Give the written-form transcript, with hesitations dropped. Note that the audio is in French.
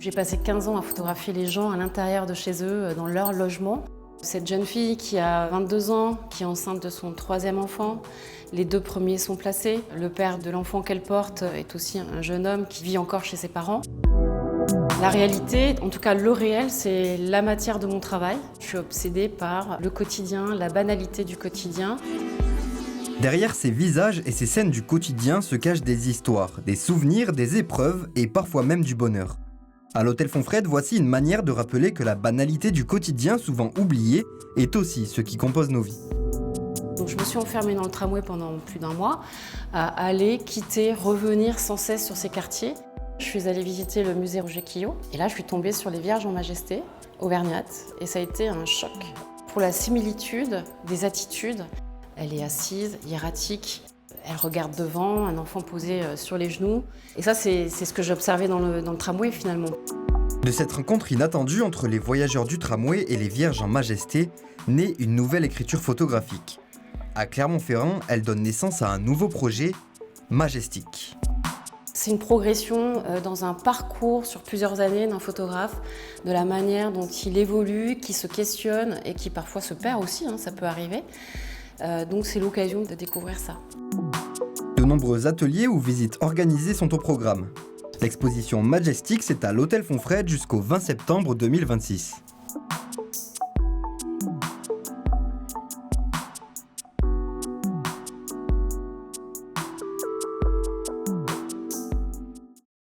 J'ai passé 15 ans à photographier les gens à l'intérieur de chez eux, dans leur logement. Cette jeune fille qui a 22 ans, qui est enceinte de son 3e enfant, les 2 premiers sont placés. Le père de l'enfant qu'elle porte est aussi un jeune homme qui vit encore chez ses parents. La réalité, en tout cas le réel, c'est la matière de mon travail. Je suis obsédée par le quotidien, la banalité du quotidien. Derrière ces visages et ces scènes du quotidien se cachent des histoires, des souvenirs, des épreuves et parfois même du bonheur. À l'Hôtel Fonfrède, voici une manière de rappeler que la banalité du quotidien, souvent oubliée, est aussi ce qui compose nos vies. Donc je me suis enfermée dans le tramway pendant plus d'1 mois, à aller, quitter, revenir sans cesse sur ces quartiers. Je suis allée visiter le musée Roger Quillot et là je suis tombée sur les Vierges en Majesté, auvergnates, et ça a été un choc. Pour la similitude des attitudes, elle est assise, hiératique, elle regarde devant, un enfant posé sur les genoux. Et ça, c'est ce que j'observais dans le tramway finalement. De cette rencontre inattendue entre les voyageurs du tramway et les Vierges en Majesté, naît une nouvelle écriture photographique. À Clermont-Ferrand, elle donne naissance à un nouveau projet, Majestic. C'est une progression dans un parcours sur plusieurs années d'un photographe, de la manière dont il évolue, qui se questionne et qui parfois se perd aussi, ça peut arriver. Donc c'est l'occasion de découvrir ça. De nombreux ateliers ou visites organisées sont au programme. L'exposition Majestic, c'est à l'Hôtel Fonfrède jusqu'au 20 septembre 2026.